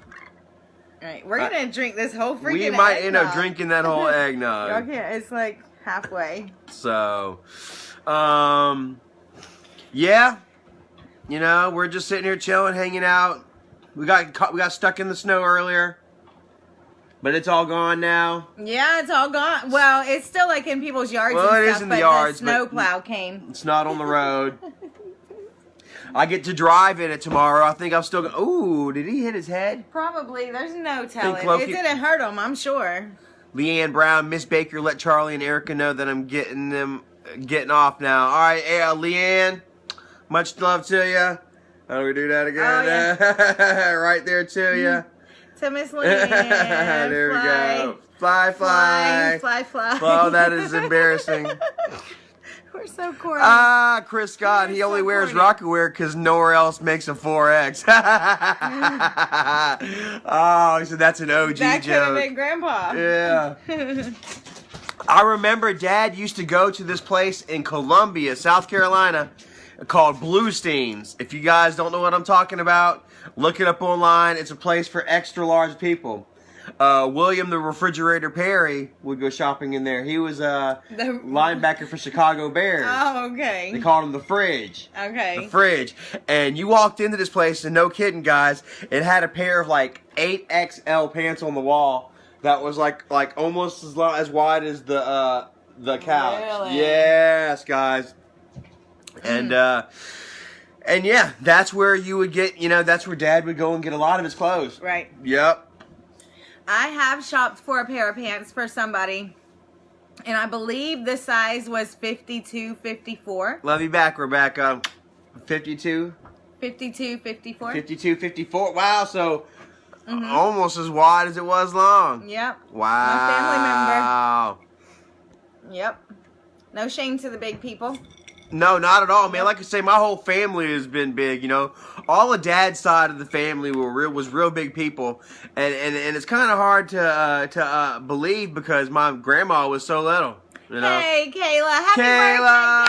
All right, we're gonna drink this whole freaking We might eggnog. end up drinking that whole eggnog. Okay, it's like halfway. So, yeah, you know, we're just sitting here chilling, hanging out. We got stuck in the snow earlier, but it's all gone now. Yeah, it's all gone. Well, it's still like in people's yards Well, and it stuff, is in but the yards, the but snowplow came. It's not on the road. I get to drive in it tomorrow. I think I'm still going. Ooh, did he hit his head? Probably. There's no telling. Loki- It didn't hurt him, I'm sure. Leanne Brown, Miss Baker, let Charlie and Erica know that I'm getting off now. All right, Leanne, much love to you. How do we do that again? Oh, yeah. Right there to you. To Miss Lynn. There we go. Fly, fly. Fly, fly. Oh, that is embarrassing. We're so corny. Chris Scott, We're he only so wears corny. Rockaware because nowhere else makes a 4X. Oh, he said that's an OG that could have joke. been Grandpa. Yeah. I remember Dad used to go to this place in Columbia, South Carolina, called Bluestein's. If you guys don't know what I'm talking about, look it up online. It's a place for extra large people. William the Refrigerator Perry would go shopping in there. He was a linebacker for Chicago Bears. Oh, okay. They called him the Fridge. Okay. The Fridge. And you walked into this place, and no kidding, guys, it had a pair of like 8XL pants on the wall that was like almost as wide as the couch. Really? Yes, guys. And yeah, that's where you would get, that's where Dad would go and get a lot of his clothes. Right. Yep. I have shopped for a pair of pants for somebody, and I believe the size was 52, 54. Love you back, Rebecca. 52? 52, 54. 52, 54. Wow, so almost as wide as it was long. Yep. Wow. My family member. Yep. No shame to the big people. No, not at all, man. Like I say, my whole family has been big, All of Dad's side of the family was real big people. And it's kind of hard to believe because my grandma was so little, Hey, Kayla. Happy Kayla!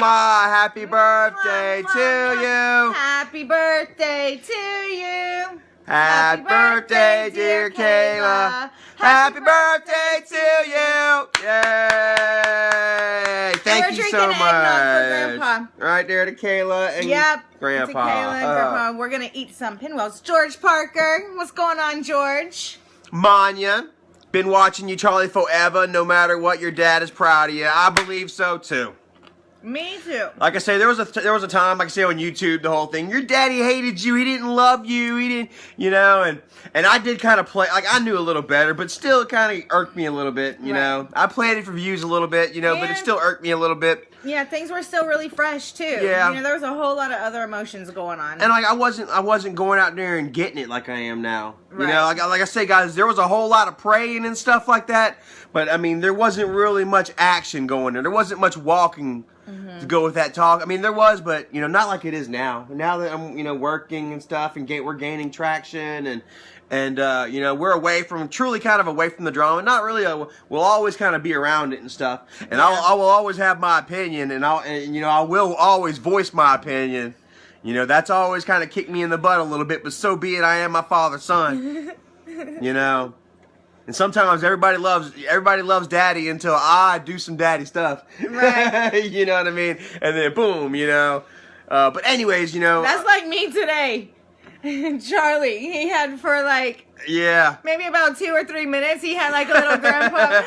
Happy birthday to you. Happy birthday to you. Happy birthday, dear Kayla. Happy birthday to you. Yay. Thank you so much. For Grandpa. Right there to Kayla and Grandpa. To Kayla and Grandpa. We're going to eat some pinwheels. George Parker. What's going on, George? Manya. Been watching you, Charlie, forever. No matter what, your dad is proud of you. I believe so, too. Me too. Like I say, there was a time, like I say on YouTube, the whole thing. Your daddy hated you. He didn't love you. He didn't, And I did kind of play, like I knew a little better, but still it kind of irked me a little bit, you know. I played it for views a little bit, but it still irked me a little bit. Yeah, things were still really fresh too. Yeah. There was a whole lot of other emotions going on. And like I wasn't going out there and getting it like I am now. Right. Like I say, guys, there was a whole lot of praying and stuff like that, but I mean, there wasn't really much action going there. There wasn't much walking to go with that talk. I mean, there was, but not like it is now. Now that I'm working and stuff, and we're gaining traction, and we're truly kind of away from the drama. Not really. We'll always kind of be around it and stuff. And I will always have my opinion, and I will always voice my opinion. That's always kind of kicked me in the butt a little bit, but so be it. I am my father's son. And sometimes everybody loves daddy until I do some daddy stuff. Right. You know what I mean? And then boom, But anyways, That's like me today. Charlie, he had for maybe about 2 or 3 minutes, he had like a little grandpa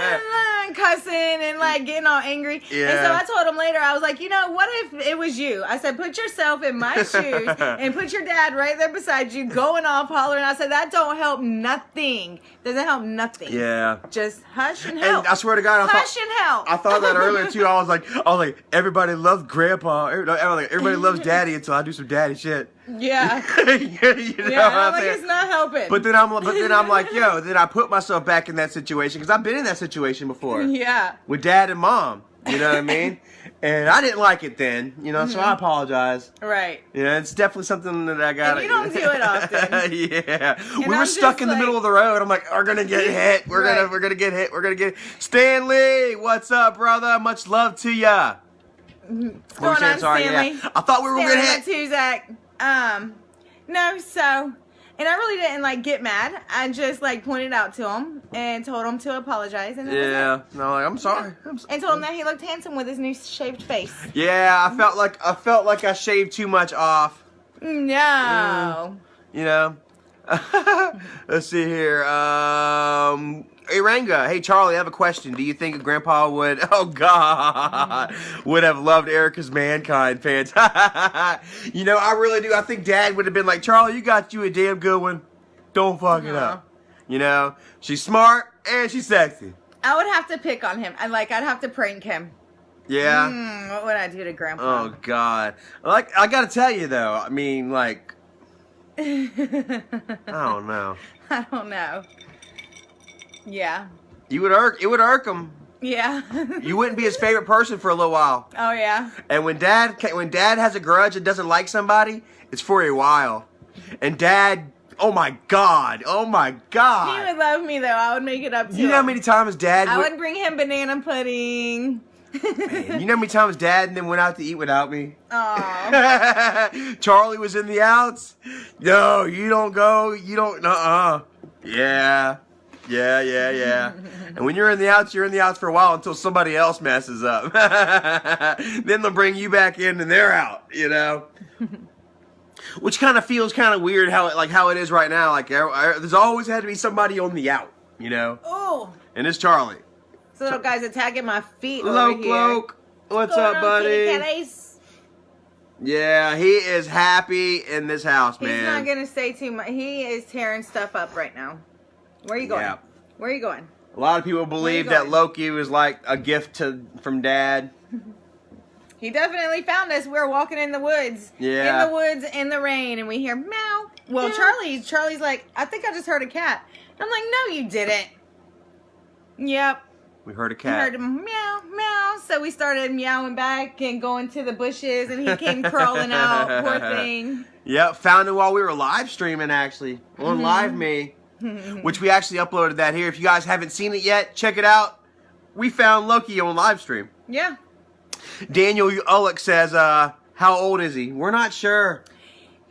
cussing and getting all angry. Yeah. And so I told him later, I was like, what if it was you? I said, put yourself in my shoes and put your dad right there beside you, going off hollering. I said, that don't help nothing. Doesn't help nothing. Yeah. Just hush and help. And I swear to God, hush and help. I thought that earlier too. I was like, everybody loves grandpa. Everybody loves daddy until I do some daddy shit. Yeah. I'm like it's not helping. But then I'm like, then I put myself back in that situation because I've been in that situation before. Yeah. With dad and mom. You know what I mean? And I didn't like it then, so I apologize. Right. It's definitely something that I got. And you don't do it often. Yeah. And we were stuck in the middle of the road. I'm like, we're gonna get hit. We're gonna get hit. We're gonna get Stanley, what's up, brother? Much love to ya. What's going on, Stanley? Yeah. I thought we were gonna get hit. Tuzak. No, so, and I really didn't get mad. I just pointed out to him and told him to apologize. And I'm sorry. And told him that he looked handsome with his new shaved face. Yeah, I felt like I shaved too much off. No. Let's see here. Iranga, hey Charlie, I have a question. Do you think Grandpa would, would have loved Erica's Mankind fans? I really do. I think Dad would have been like, Charlie, you got you a damn good one. Don't fuck it up. She's smart and she's sexy. I would have to pick on him. I'd have to prank him. Yeah. What would I do to Grandpa? Oh God. Like I gotta tell you though. I mean, like, I don't know. I don't know. Yeah. It would irk him. Yeah. You wouldn't be his favorite person for a little while. Oh yeah. And when dad has a grudge and doesn't like somebody, it's for a while. And dad, oh my God. He would love me though. I would make it up to him. You know how many times dad I would bring him banana pudding. Man, you know how many times dad and then went out to eat without me? Oh. Charlie was in the outs. No, you don't go. You don't. Yeah. And when you're in the outs for a while until somebody else messes up. Then they'll bring you back in and they're out, you know? Which kind of feels kind of weird how it is right now. Like there's always had to be somebody on the out, you know? Oh. And it's Charlie. This little guy's attacking my feet over Hello, here. Cloak. What's up, buddy? Yeah, he is happy in this house, man. He's not going to stay too much. He is tearing stuff up right now. Where are you going? Yeah. Where are you going? A lot of people believe that Loki was like a gift from Dad. He definitely found us. We were walking in the woods. Yeah. In the woods, in the rain, and we hear meow. Well, Yeah. Charlie's like, I think I just heard a cat. I'm like, no, you didn't. Yep. We heard a We cat. heard him meow, meow. So we started meowing back and going to the bushes, and he came crawling out. Poor thing. Yep, found it while we were live streaming, actually, on Live Me, which we actually uploaded that here. If you guys haven't seen it yet, check it out. We found Loki on live stream. Yeah. Daniel Ullick says, how old is he? We're not sure.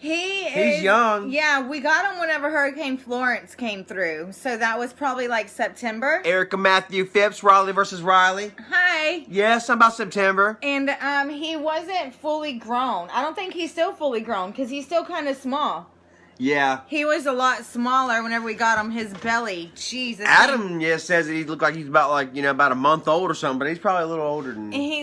He's young. Yeah, we got him whenever Hurricane Florence came through. So that was probably like September. Erica Matthew Phipps, Riley versus Riley. Hi. Yes, about September. And he wasn't fully grown. I don't think he's still fully grown because he's still kind of small. Yeah. He was a lot smaller whenever we got him. His belly, Jesus. Adam, says that he looked like he's about about a month old or something, but he's probably a little older than He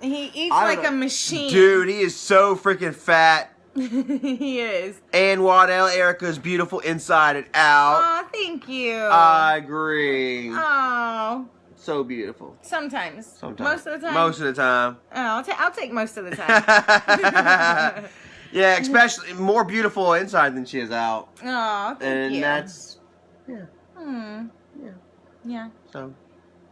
eats like a machine. Dude, he is so freaking fat. He is. And Waddell, Erica's beautiful inside and out. Oh, thank you. I agree. Oh. So beautiful. Sometimes. Sometimes. Most of the time. Most of the time. Oh, I'll take most of the time. Yeah, especially more beautiful inside than she is out. Oh, thank you. And that's Yeah. So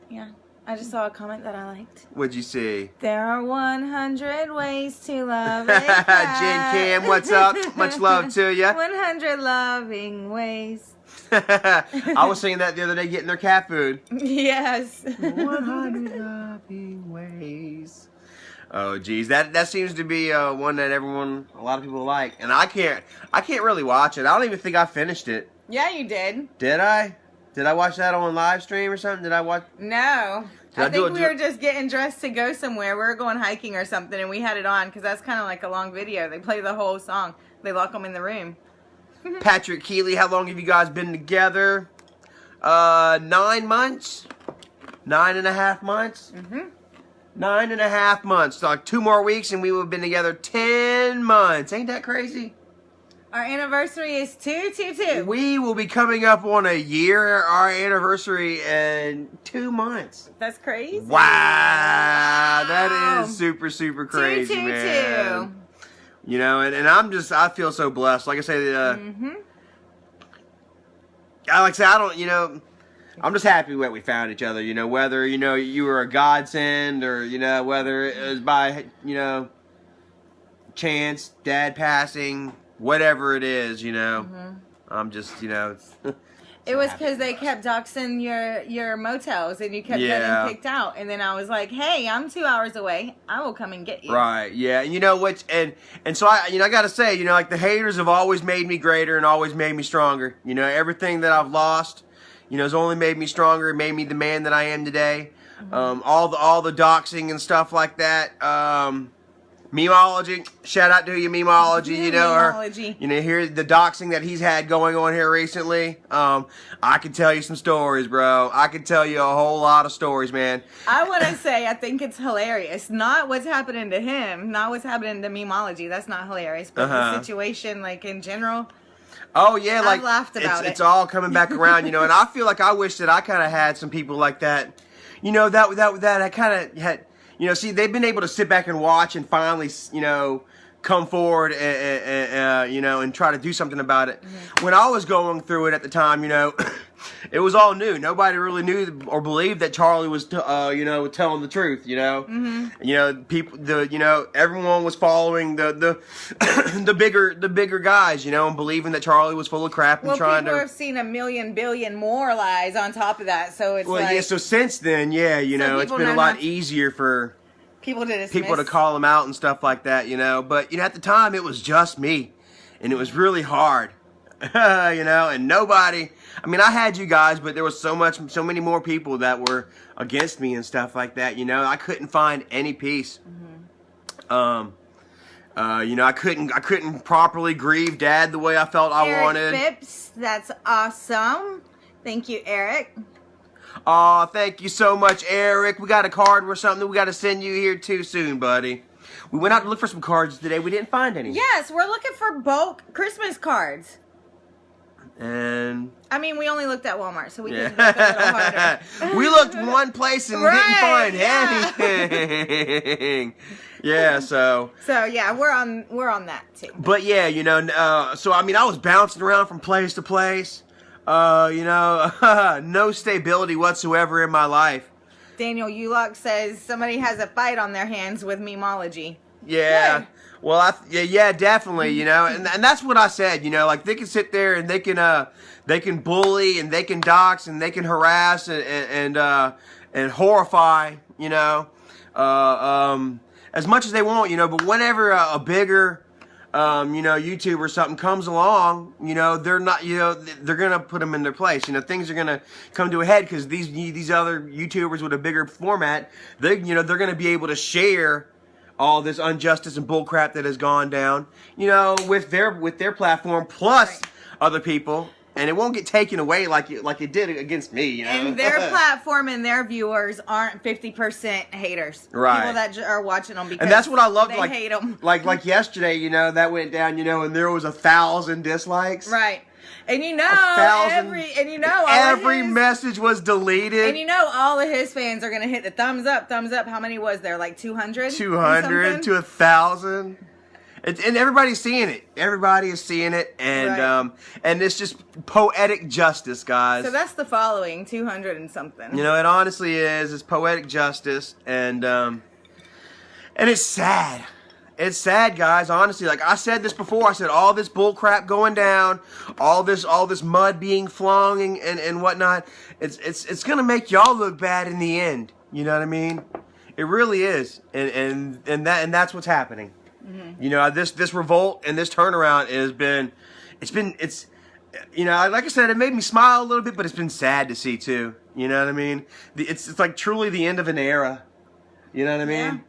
Yeah. I just saw a comment that I liked. what'd you see? There are 100 ways to love a Jen cat. Cam, what's up? Much love to you. 100 loving ways. I was saying that the other day getting their cat food. Yes. 100 loving ways. Oh geez, that seems to be one that a lot of people like, and I can't really watch it. I don't even think I finished it. Yeah, you did. Did I? Did I watch that on live stream or something? Did I watch? No. Did I think we were just getting dressed to go somewhere. We were going hiking or something, and we had it on because that's kind of like a long video. They play the whole song. They lock them in the room. Patrick Keeley, how long have you guys been together? 9 months? 9.5 months? 9.5 months. So like 2 more weeks and we would have been together 10 months. Ain't that crazy? Our anniversary is 2/2/2. We will be coming up on a year, our anniversary, in 2 months. That's crazy. Wow. That is super, super crazy, 2/2/2. man. You know, and I feel so blessed. Like I say, I'm just happy that we found each other, whether, you were a godsend or, whether it was by, chance, dad passing, whatever it is, I'm just, It was because they kept doxing your motels and you kept getting picked out. And then I was like, hey, I'm 2 hours away. I will come and get you. Right, yeah. And you know what? And so I got to say, like the haters have always made me greater and always made me stronger. Everything that I've lost, has only made me stronger. It made me the man that I am today. All the doxing and stuff like that. Memeology, shout out to you, Memeology. Here the doxing that he's had going on here recently. I can tell you some stories, bro. I can tell you a whole lot of stories, man. I want to say I think it's hilarious. Not what's happening to him, not what's happening to Memeology. That's not hilarious, but the situation, like in general. Oh yeah, like I've laughed about it's all coming back around, and I feel like I wish that I kind of had some people like that, that I kind of had. you know, see, they've been able to sit back and watch and finally, you know, come forward and you know, and try to do something about it. When I was going through it at the time, you know, it was all new. Nobody really knew or believed that Charlie was, you know, telling the truth. You know, you know, people, you know, everyone was following the the bigger guys, you know, and believing that Charlie was full of crap and trying to. People have seen a million billion more lies on top of that, so it's well, yeah. So since then, yeah, you know, it's been a lot easier for people to call him out and stuff like that, you know. But you know, at the time, it was just me, and it was really hard, you know. And nobody. I mean, I had you guys, but there was so many more people that were against me and stuff like that. You know, I couldn't find any peace. You know, I couldn't properly grieve Dad the way I felt I wanted. Eric Phipps, that's awesome. Thank you, Eric. Oh, thank you so much, Eric. We got a card or something we got to send you here too soon, buddy. We went out to look for some cards today. We didn't find any. Yes, we're looking for bulk Christmas cards. And I mean, we only looked at Walmart, so we could look a little harder. We looked one place and didn't find anything. Yeah, so yeah, we're on that too. But yeah, you know, so I mean, I was bouncing around from place to place. You know, no stability whatsoever in my life. Daniel Ulock says somebody has a fight on their hands with memology. Yeah. Good. Well, yeah, definitely, you know, and that's what I said, you know, like they can sit there and they can bully and they can dox and they can harass and horrify, you know, as much as they want, you know, but whenever a bigger, you know, YouTuber or something comes along, you know, they're not, you know, they're gonna put them in their place. You know, things are gonna come to a head because these other YouTubers with a bigger format, they're gonna be able to share all this injustice and bullcrap that has gone down, you know, with their platform plus other people, and it won't get taken away like it did against me, you know. And their platform and their viewers aren't 50% haters. Right. People that are watching them because and that's what I loved. They like, hate them. Like yesterday, you know, that went down, you know, and there was 1,000 dislikes. Right. And you know, every message was deleted. And you know, all of his fans are gonna hit the thumbs up. How many was there? Like 200? 200 to 1,000. And everybody's seeing it. Everybody is seeing it, and and it's just poetic justice, guys. So that's the following 200 and something. You know, it honestly is. It's poetic justice, and it's sad. It's sad, guys. Honestly, like I said this before, I said all this bull crap going down, all this mud being flung and whatnot. It's gonna make y'all look bad in the end. You know what I mean? It really is, and that's what's happening. You know, this revolt and this turnaround it's you know, like I said, it made me smile a little bit, but it's been sad to see too. You know what I mean? It's like truly the end of an era. You know what I mean?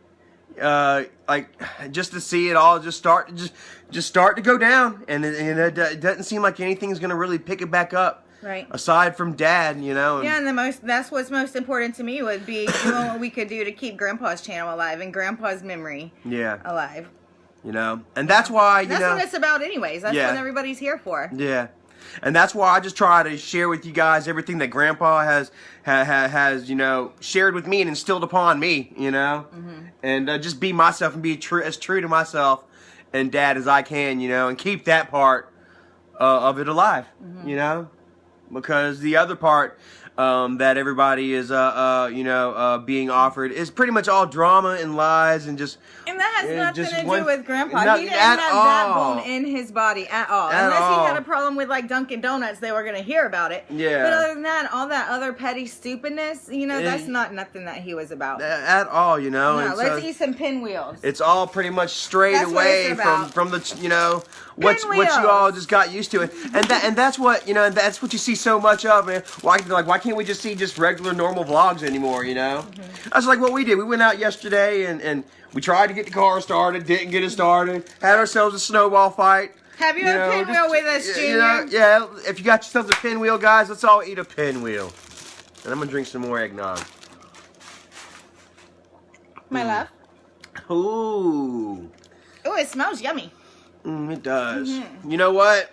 Yeah. Like just to see it all just start to go down, and it doesn't seem like anything's gonna really pick it back up. Right. Aside from Dad, you know. Yeah, and that's what's most important to me would be doing what we could do to keep Grandpa's channel alive and Grandpa's memory alive. You know, and that's why that's what it's about, anyways. That's what everybody's here for. Yeah. And that's why I just try to share with you guys everything that Grandpa has you know, shared with me and instilled upon me, you know, and just be myself and be as true to myself and Dad as I can, you know, and keep that part of it alive, you know, because the other part that everybody is, you know, being offered is pretty much all drama and lies and just. And that has nothing to do with Grandpa. He didn't have that bone in his body at all. Unless he had a problem with like Dunkin' Donuts, they were going to hear about it. Yeah. But other than that, all that other petty stupidness, you know, that's not nothing that he was about. At all, you know. No, let's eat some pinwheels. It's all pretty much strayed away from the, you know, what you all just got used to. And that's what, you know, that's what you see so much of, man. Why can't we just see just regular normal vlogs anymore, you know? That's like what we did. We went out yesterday and we tried to get the car started, didn't get it started, had ourselves a snowball fight. Have you had a pinwheel with us, Junior? You know, yeah, if you got yourselves a pinwheel, guys, let's all eat a pinwheel. And I'm going to drink some more eggnog. My love? Ooh. Ooh, it smells yummy. It does. You know what?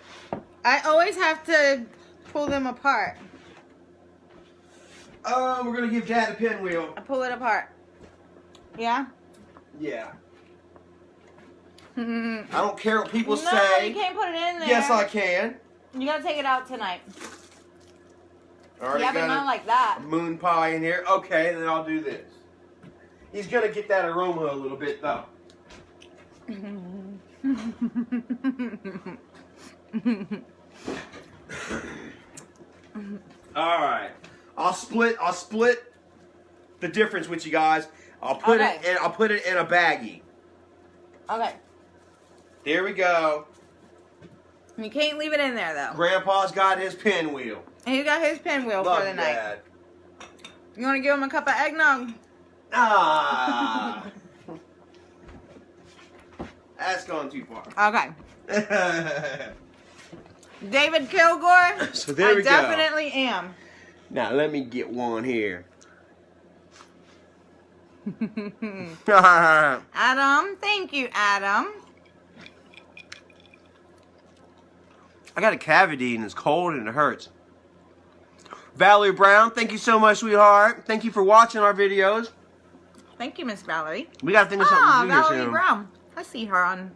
I always have to pull them apart. Oh, we're going to give Dad a pinwheel. I pull it apart. Yeah? Yeah. I don't care what people No, say. you can't put it in there. Yes, I can. You gotta take it out tonight. Already Yeah, but got not a like that. moon pie in here. Okay, then I'll do this. He's gonna get that aroma a little bit though. All right, I'll split the difference with you guys. I'll put it in a baggie. Okay. There we go. You can't leave it in there though. Grandpa's got his pinwheel. And he got his pinwheel Love for the night. Dad. You want to give him a cup of eggnog? Ah. That's gone too far. Okay. David Kilgore. So there we I go. definitely am. Now let me get one here. Adam, thank you, Adam. I got a cavity and it's cold and it hurts. Valerie Brown, thank you so much, sweetheart. Thank you for watching our videos. Thank you, Miss Valerie. We gotta think of something to do here Valerie soon. Brown. I see her on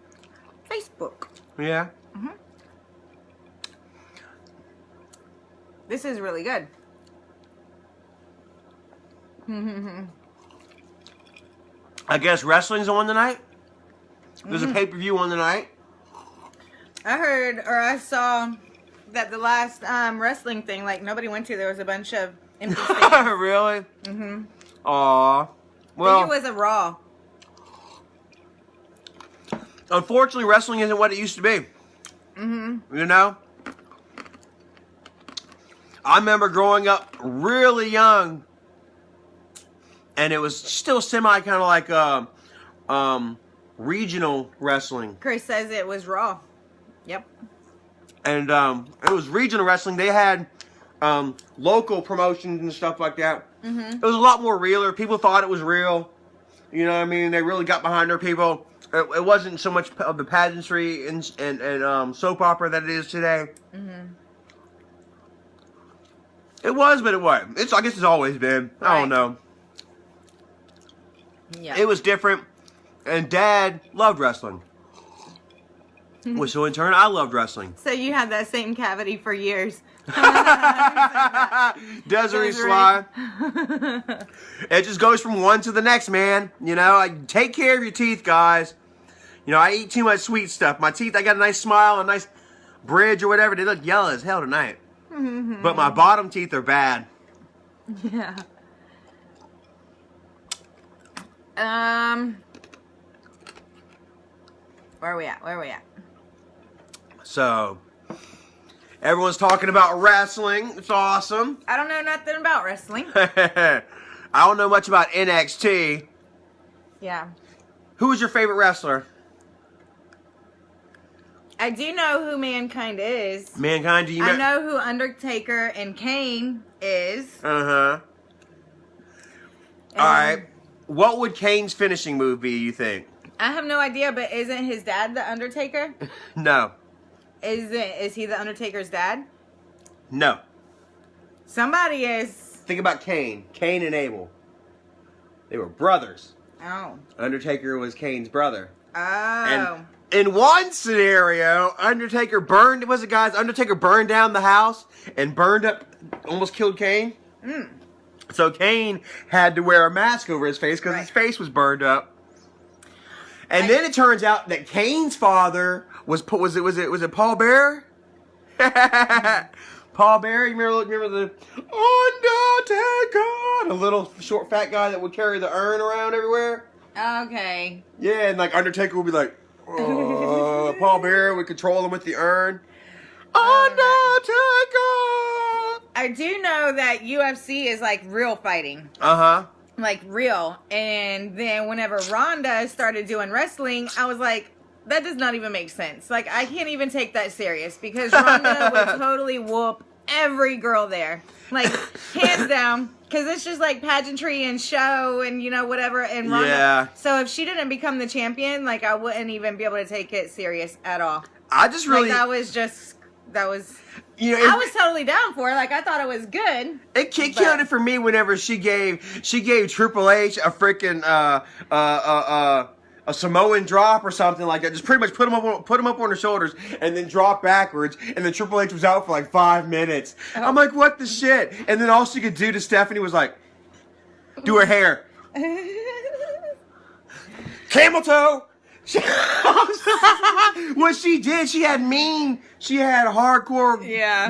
Facebook. Yeah. This is really good. I guess wrestling's on tonight. There's a pay-per-view on tonight. I heard or I saw that the last wrestling thing, like nobody went to. There was a bunch of empty stands. Really? Mm-hmm. Aw. I Well, think it was a Raw. unfortunately, wrestling isn't what it used to be. You know? I remember growing up really young, and it was still semi kind of like regional wrestling. Chris says it was Raw. Yep. And it was regional wrestling. They had local promotions and stuff like that. It was a lot more realer. People thought it was real. You know what I mean? They really got behind their people. It wasn't so much of the pageantry and soap opera that it is today. It was, but it wasn't. I guess it's always been. I don't know. Yeah. It was different. And Dad loved wrestling. Which, so in turn, I loved wrestling. So you had that same cavity for years. Desiree Sly. It just goes from one to the next, man. You know, take care of your teeth, guys. You know, I eat too much sweet stuff. My teeth, I got a nice smile, a nice bridge or whatever. They look yellow as hell tonight. But my bottom teeth are bad. Yeah. Where are we at? So, everyone's talking about wrestling. It's awesome. I don't know nothing about wrestling. I don't know much about NXT. Yeah. Who is your favorite wrestler? I do know who Mankind is. Mankind, do you I know who Undertaker and Kane is. Uh-huh. Alright. What would Kane's finishing move be, you think? I have no idea, but isn't his dad the Undertaker? No. Is he the Undertaker's dad? No. Somebody is. Think about Kane. Kane and Abel. They were brothers. Oh. Undertaker was Kane's brother. Oh. And in one scenario, Undertaker burned down the house and burned up, almost killed Kane. So Kane had to wear a mask over his face because his face was burned up. And then it turns out that Kane's father was it Paul Bearer? Paul Bearer, you remember the Undertaker, the little short fat guy that would carry the urn around everywhere? Okay. Yeah, and like Undertaker would be like, Paul Bearer would control him with the urn. Undertaker. I do know that UFC is like real fighting. Like real. And then whenever Ronda started doing wrestling, I was like, that does not even make sense. Like, I can't even take that serious because Ronda would totally whoop every girl there. Like, hands down. Because it's just like pageantry and show and, you know, whatever. And Ronda. Yeah. So if she didn't become the champion, like, I wouldn't even be able to take it serious at all. I just really. Like, that that was. You know, I was totally down for it. Like, I thought it was good. It killed it for me whenever she gave Triple H a freaking a Samoan drop or something like that. Just pretty much put him up on her shoulders and then drop backwards. And then Triple H was out for like 5 minutes. Oh. I'm like, what the shit? And then all she could do to Stephanie was like, do her hair. Camel toe. What she did, she had hardcore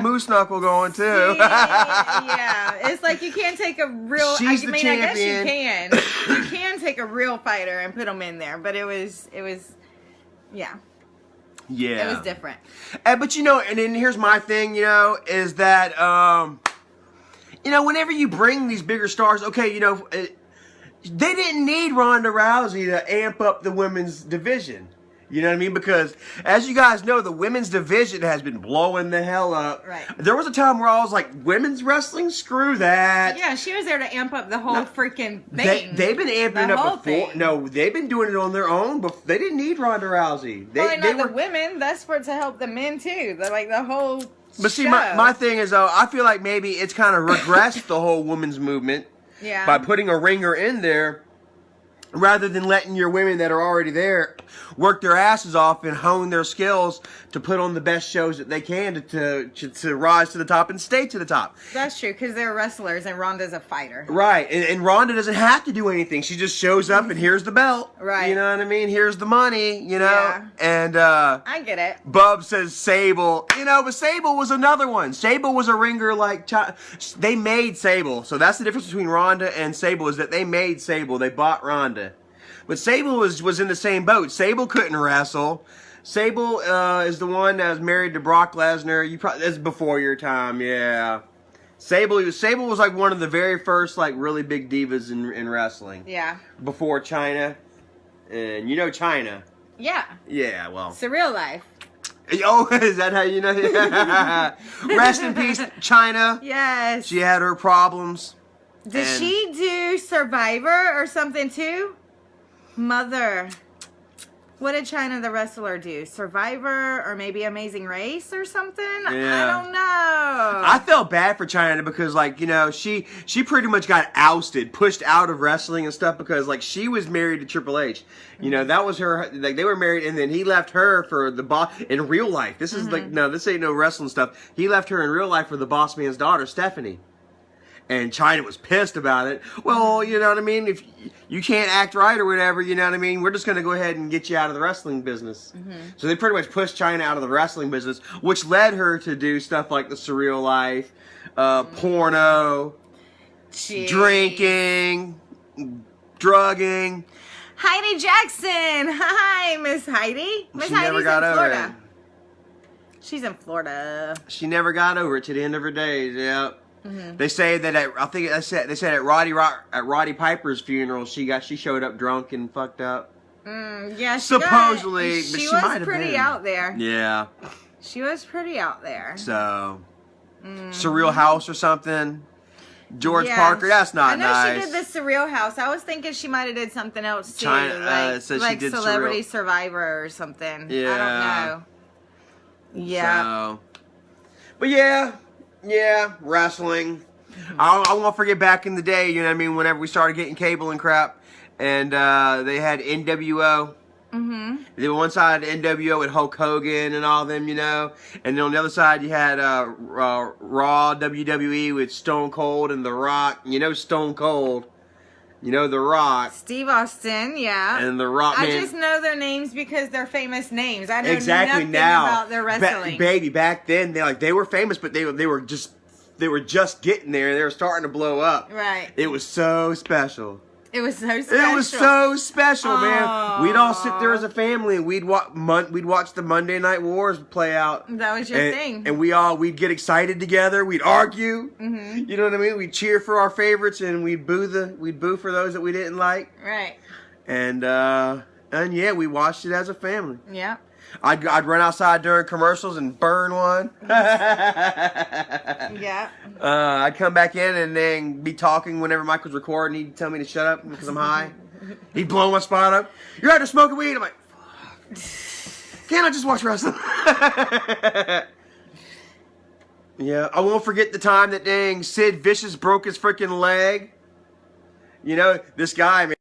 moose knuckle going too. Yeah, it's like you can't take a real. She's the champion. I guess you can. You can take a real fighter and put them in there, but it was, yeah. It was different. But you know, and then here's my thing, you know, is that you know, whenever you bring these bigger stars, okay, you know. They didn't need Ronda Rousey to amp up the women's division. You know what I mean? Because, as you guys know, the women's division has been blowing the hell up. Right. There was a time where I was like, women's wrestling? Screw that. Yeah, she was there to amp up the whole freaking thing. They've been amping it up before. Thing. No, they've been doing it on their own, but they didn't need Ronda Rousey. The women. That's for to help the men, too. They're like the whole But see, my thing is, though, I feel like maybe it's kind of regressed the whole women's movement. Yeah. By putting a ringer in there, rather than letting your women that are already there work their asses off and hone their skills to put on the best shows that they can to rise to the top and stay to the top. That's true, because they're wrestlers and Ronda's a fighter. Right, and Ronda doesn't have to do anything. She just shows up and here's the belt. Right. You know what I mean? Here's the money, you know? Yeah. And I get it. Bub says Sable. You know, but Sable was another one. Sable was a ringer like... They made Sable. So that's the difference between Ronda and Sable, is that they made Sable. They bought Ronda. But Sable was in the same boat. Sable couldn't wrestle. Sable is the one that was married to Brock Lesnar. That's before your time, yeah. Sable was like one of the very first like really big divas in wrestling. Yeah. Before China, and you know China. Yeah. Yeah, well. Surreal life. Oh, is that how you know? Rest in peace, China. Yes. She had her problems. Did she do Survivor or something too? Mother. What did China the wrestler do? Survivor or maybe Amazing Race or something? Yeah. I don't know. I felt bad for China because, like, you know, she pretty much got ousted, pushed out of wrestling and stuff because, like, she was married to Triple H. You know, that was her, like, they were married and then he left her for the boss in real life. This is like, no, this ain't no wrestling stuff. He left her in real life for the boss man's daughter, Stephanie. And China was pissed about it. Well, you know what I mean? If you can't act right or whatever, you know what I mean? We're just going to go ahead and get you out of the wrestling business. So they pretty much pushed China out of the wrestling business, which led her to do stuff like the Surreal Life, porno, drinking, drugging. Heidi Jackson. Hi, Miss Heidi. Miss Heidi's in Florida. She's in Florida. She never got over it to the end of her days, yeah. They say that they said at Roddy Piper's funeral she showed up drunk and fucked up. Yeah, supposedly, but she was pretty out there. Yeah, she was pretty out there. So, Surreal House or something. George Parker, that's not nice. I know she did the Surreal House. I was thinking she might have did something else too, like she did Celebrity Survivor or something. Yeah, I don't know. Yeah, so, but yeah, wrestling. I won't forget back in the day, you know what I mean, whenever we started getting cable and crap, and they had NWO. They were one side NWO with Hulk Hogan and all them, you know, and then on the other side you had Raw WWE with Stone Cold and The Rock. You know Stone Cold. You know The Rock. Steve Austin, yeah. And The Rock. I just know their names because they're famous names. I know nothing about their wrestling. Baby, back then they were famous, but they were just getting there. They were starting to blow up. Right. It was so special. It was so special. It was so special, man. We'd all sit there as a family and we'd watch the Monday Night Wars play out. That was your thing. And we'd get excited together. We'd argue. You know what I mean? We'd cheer for our favorites and we'd boo for those that we didn't like. Right. And yeah, we watched it as a family. Yeah. I'd run outside during commercials and burn one. Yeah. I'd come back in and then be talking whenever Mike was recording. He'd tell me to shut up because I'm high. He'd blow my spot up. You're out there smoking weed. I'm like, fuck. Can't I just watch wrestling? Yeah, I won't forget the time that dang Sid Vicious broke his freaking leg. You know, this guy, man.